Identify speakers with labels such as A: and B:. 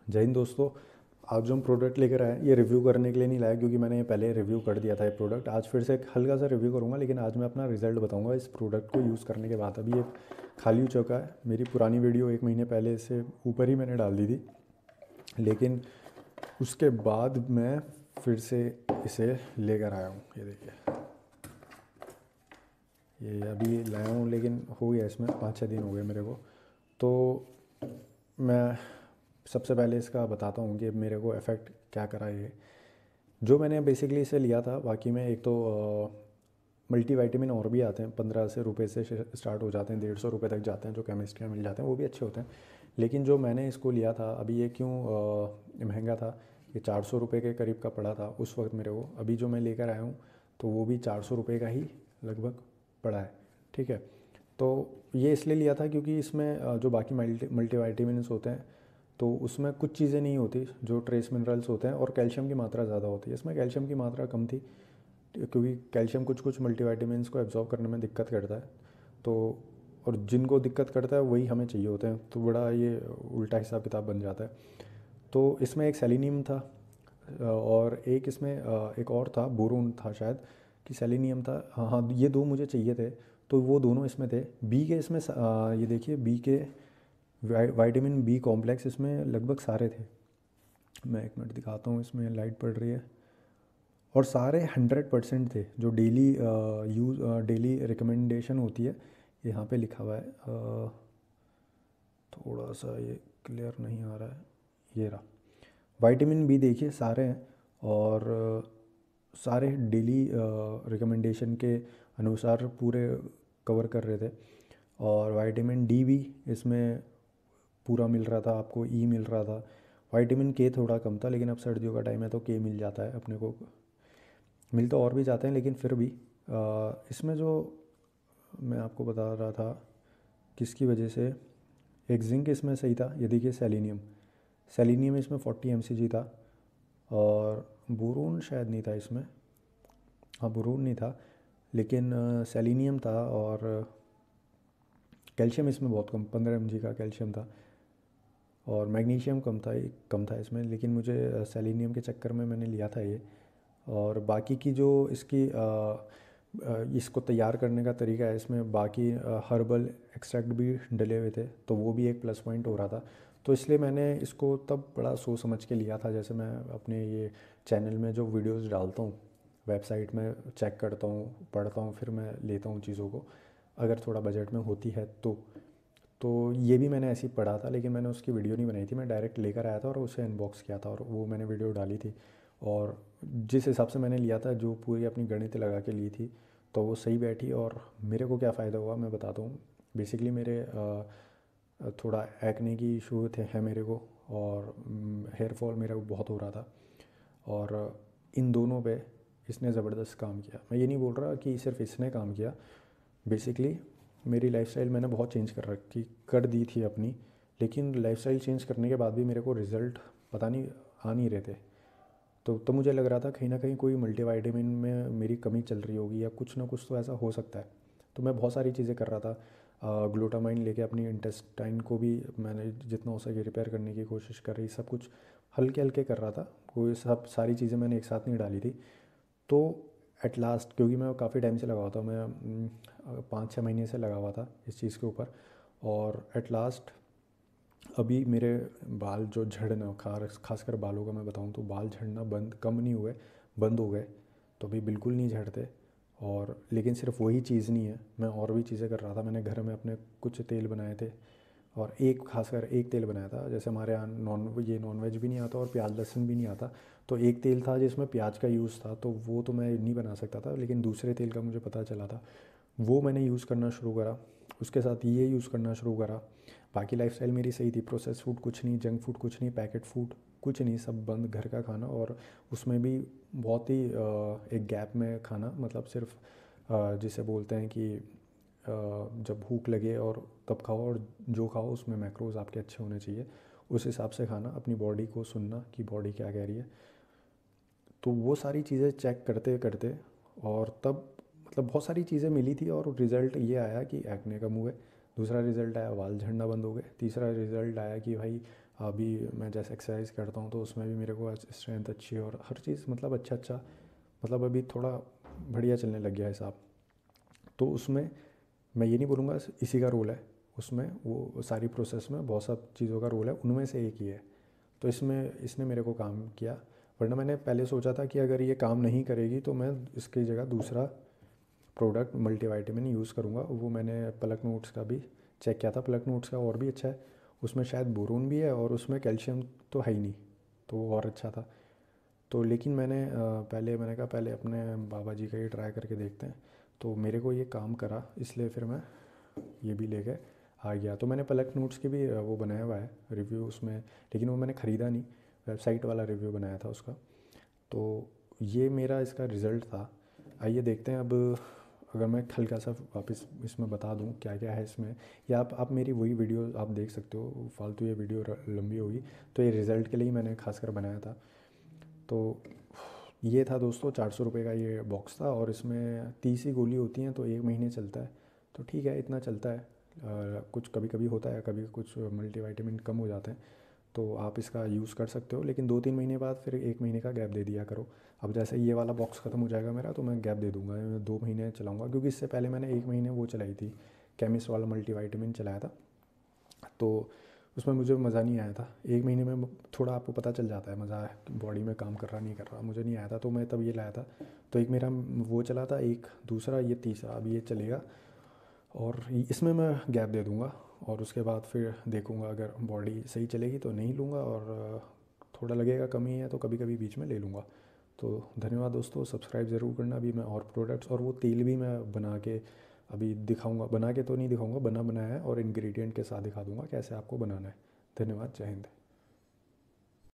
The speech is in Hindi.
A: जय हिंद दोस्तों। आज जो हम प्रोडक्ट लेकर आए हैं ये रिव्यू करने के लिए नहीं लाया, क्योंकि मैंने ये पहले रिव्यू कर दिया था ये प्रोडक्ट। आज फिर से एक हल्का सा रिव्यू करूंगा, लेकिन आज मैं अपना रिजल्ट बताऊंगा इस प्रोडक्ट को यूज़ करने के बाद। अभी ये खाली हो चुका है। मेरी पुरानी वीडियो 1 महीने पहले इससे ऊपर ही मैंने डाल दी थी, लेकिन उसके बाद मैं फिर से इसे लेकर आया हूँ। ये देखिए, ये अभी लाया हूँ, लेकिन हो गया इसमें 5-6 दिन हो गए मेरे को। तो मैं सबसे पहले इसका बताता हूँ कि मेरे को इफ़ेक्ट क्या करा ये। जो मैंने बेसिकली इसे लिया था, बाकी में एक तो मल्टीविटामिन और भी आते हैं, 15 से स्टार्ट हो जाते हैं, 150 रुपये तक जाते हैं, जो केमिस्ट के मिल जाते हैं, वो भी अच्छे होते हैं। लेकिन जो मैंने इसको लिया था अभी, ये क्यों महंगा था, ये 400 रुपये के करीब का पड़ा था उस वक्त मेरे को। अभी जो मैं लेकर आया हूँ तो वो भी 400 रुपये का ही लगभग पड़ा है। ठीक है, तो ये इसलिए लिया था क्योंकि इसमें जो बाकी मल्टीविटामिन्स होते हैं तो उसमें कुछ चीज़ें नहीं होती जो ट्रेस मिनरल्स होते हैं, और कैल्शियम की मात्रा ज़्यादा होती है। इसमें कैल्शियम की मात्रा कम थी, क्योंकि कैल्शियम कुछ कुछ मल्टीविटामिन्स को एब्जॉर्ब करने में दिक्कत करता है। तो और जिनको दिक्कत करता है वही हमें चाहिए होते हैं, तो बड़ा ये उल्टा हिसाब किताब बन जाता है। तो इसमें एक सेलिनियम था, और एक इसमें एक और था, बोरोन था शायद, कि सेलिनियम था। हाँ हाँ, ये दो मुझे चाहिए थे, तो वो दोनों इसमें थे। बी के इसमें ये देखिए, बी के विटामिन बी कॉम्प्लेक्स इसमें लगभग सारे थे। मैं 1 मिनट दिखाता हूँ, इसमें लाइट पड़ रही है। और सारे 100% थे, जो डेली यूज़ डेली रिकमेंडेशन होती है। यहाँ पे लिखा हुआ है, थोड़ा सा ये क्लियर नहीं आ रहा है। ये रहा, विटामिन बी देखिए सारे हैं, और सारे डेली रिकमेंडेशन के अनुसार पूरे कवर कर रहे थे। और विटामिन डी भी इसमें पूरा मिल रहा था आपको, ई मिल रहा था। विटामिन के थोड़ा कम था, लेकिन अब सर्दियों का टाइम है तो के मिल जाता है अपने को। मिल तो और भी जाते हैं, लेकिन फिर भी इसमें जो मैं आपको बता रहा था किसकी वजह से, एक जिंक इसमें सही था। ये देखिए सेलिनियम, सेलिनियम इसमें 40 mcg था, और बोरोन शायद नहीं था इसमें। हाँ, बोरोन नहीं था, लेकिन सेलिनियम था। और कैल्शियम इसमें बहुत कम, 15 mg का कैल्शियम था। और मैग्नीशियम कम था, एक कम था इसमें, लेकिन मुझे सेलिनियम के चक्कर में मैंने लिया था ये। और बाकी की जो इसकी इसको तैयार करने का तरीका है, इसमें बाकी हर्बल एक्सट्रैक्ट भी डले हुए थे, तो वो भी एक प्लस पॉइंट हो रहा था। तो इसलिए मैंने इसको तब बड़ा सोच समझ के लिया था। जैसे मैं अपने ये चैनल में जो वीडियोस डालता हूँ, वेबसाइट में चेक करता हूँ, पढ़ता हूँ, फिर मैं लेता हूँ चीज़ों को, अगर थोड़ा बजट में होती है तो ये भी मैंने ऐसे ही पढ़ा था, लेकिन मैंने उसकी वीडियो नहीं बनाई थी। मैं डायरेक्ट लेकर आया था और उसे अनबॉक्स किया था, और वो मैंने वीडियो डाली थी। और जिस हिसाब से मैंने लिया था, जो पूरी अपनी गणित लगा के ली थी, तो वो सही बैठी। और मेरे को क्या फ़ायदा हुआ मैं बताता हूँ। बेसिकली मेरे थोड़ा एक्ने की इशू थे है मेरे को, और हेयर फॉल मेरा बहुत हो रहा था। और इन दोनों पे इसने ज़बरदस्त काम किया। मैं ये नहीं बोल रहा कि सिर्फ इसने काम किया, बेसिकली मेरी लाइफस्टाइल मैंने बहुत चेंज कर दी थी अपनी, लेकिन लाइफस्टाइल चेंज करने के बाद भी मेरे को रिज़ल्ट पता नहीं आ नहीं रहे थे। तो मुझे लग रहा था कहीं ना कहीं कोई मल्टीविटामिन में मेरी कमी चल रही होगी, या कुछ ना कुछ तो ऐसा हो सकता है। तो मैं बहुत सारी चीज़ें कर रहा था, ग्लूटामाइन लेके अपनी इंटेस्टाइन को भी मैंने जितना हो सके रिपेयर करने की कोशिश कर रही, सब कुछ हल्के हल्के कर रहा था। कोई सब सारी चीज़ें मैंने एक साथ नहीं डाली थी। तो एट लास्ट, क्योंकि मैं काफ़ी टाइम से लगा हुआ था, मैं 5-6 महीने से लगा हुआ था इस चीज़ के ऊपर। और एट लास्ट अभी मेरे बाल जो झड़ना, खासकर बालों का मैं बताऊँ तो बाल झड़ना बंद कम नहीं हुए, बंद हो गए। तो अभी बिल्कुल नहीं झड़ते। और लेकिन सिर्फ वही चीज़ नहीं है, मैं और भी चीज़ें कर रहा था। मैंने घर में अपने कुछ तेल बनाए थे, और एक खासकर एक तेल बनाया था। जैसे हमारे यहाँ नॉन वेज भी नहीं आता और प्याज लहसुन भी नहीं आता, तो एक तेल था जिसमें प्याज का यूज़ था, तो वो तो मैं नहीं बना सकता था, लेकिन दूसरे तेल का मुझे पता चला था, वो मैंने यूज़ करना शुरू करा। उसके साथ ये यूज़ करना शुरू करा। बाकी लाइफस्टाइल मेरी सही थी, प्रोसेस फूड कुछ नहीं, जंक फूड कुछ नहीं, पैकेट फूड कुछ नहीं, सब बंद, घर का खाना। और उसमें भी बहुत ही एक गैप में खाना, मतलब सिर्फ जिसे बोलते हैं कि जब भूख लगे और तब खाओ, और जो खाओ उसमें मैक्रोज आपके अच्छे होने चाहिए, उस हिसाब से खाना, अपनी बॉडी को सुनना कि बॉडी क्या कह रही है। तो वो सारी चीज़ें चेक करते करते, और तब मतलब बहुत सारी चीज़ें मिली थी, और रिज़ल्ट ये आया कि एक्ने कम हुए। दूसरा रिज़ल्ट आया, बाल झड़ना बंद हो गए। तीसरा रिज़ल्ट आया कि भाई अभी मैं जैसे एक्सरसाइज करता हूँ तो उसमें भी मेरे को स्ट्रेंथ अच्छी है और हर चीज़ मतलब अच्छा मतलब अभी थोड़ा बढ़िया चलने लग गया है हिसाब। तो उसमें मैं ये नहीं बोलूँगा इसी का रोल है, उसमें वो सारी प्रोसेस में बहुत सब चीज़ों का रोल है, उनमें से एक ही है। तो इसमें इसने मेरे को काम किया, वरना मैंने पहले सोचा था कि अगर ये काम नहीं करेगी तो मैं इसकी जगह दूसरा प्रोडक्ट मल्टीवाइटामिन यूज़ करूँगा। वो मैंने पलक नोट्स का भी चेक किया था, पलक नोट्स का और भी अच्छा है, उसमें शायद बोरोन भी है और उसमें कैल्शियम तो है ही नहीं, तो वो और अच्छा था। तो लेकिन मैंने पहले मैंने कहा पहले अपने बाबा जी का ये ट्राई करके देखते हैं, तो मेरे को ये काम करा, इसलिए फिर मैं ये भी लेके आ गया। तो मैंने पलक नोट्स की भी वो बनाया हुआ है रिव्यू उसमें, लेकिन वो मैंने ख़रीदा नहीं, वेबसाइट वाला रिव्यू बनाया था उसका। तो ये मेरा इसका रिज़ल्ट था। आइए देखते हैं अब, अगर मैं हल्का सा वापस इसमें बता दूं क्या क्या है इसमें, या आप मेरी वही वीडियो आप देख सकते हो, फालतू ये वीडियो लंबी होगी। तो ये रिज़ल्ट के लिए ही मैंने खासकर बनाया था। तो ये था दोस्तों, 400 रुपये का ये बॉक्स था और इसमें 30 ही गोली होती हैं, तो 1 महीने चलता है। तो ठीक है, इतना चलता है। कुछ कभी कभी होता है, कभी कुछ मल्टीविटामिन कम हो जाते हैं, तो आप इसका यूज़ कर सकते हो, लेकिन 2-3 महीने बाद फिर 1 महीने का गैप दे दिया करो। अब जैसे ये वाला बॉक्स ख़त्म हो जाएगा मेरा, तो मैं गैप दे दूंगा, मैं 2 महीने चलाऊंगा, क्योंकि इससे पहले मैंने 1 महीने वो चलाई थी, केमिस्ट वाला मल्टीविटामिन चलाया था। तो उसमें मुझे मज़ा नहीं आया था। 1 महीने में थोड़ा आपको पता चल जाता है मज़ा है बॉडी में काम कर रहा नहीं कर रहा, मुझे नहीं आया था, तो मैं तब ये लाया था। तो एक मेरा वो चला था, एक दूसरा, ये तीसरा अब ये चलेगा, और इसमें मैं गैप दे दूँगा और उसके बाद फिर देखूँगा, अगर बॉडी सही चलेगी तो नहीं लूँगा, और थोड़ा लगेगा कमी है तो कभी कभी बीच में ले लूँगा। तो धन्यवाद दोस्तों, सब्सक्राइब ज़रूर करना। अभी मैं और प्रोडक्ट्स और वो तेल भी मैं बना के अभी दिखाऊंगा, बना के तो नहीं दिखाऊंगा, बना बनाया है और इंग्रेडिएंट के साथ दिखा दूंगा कैसे आपको बनाना है। धन्यवाद, जय हिंद।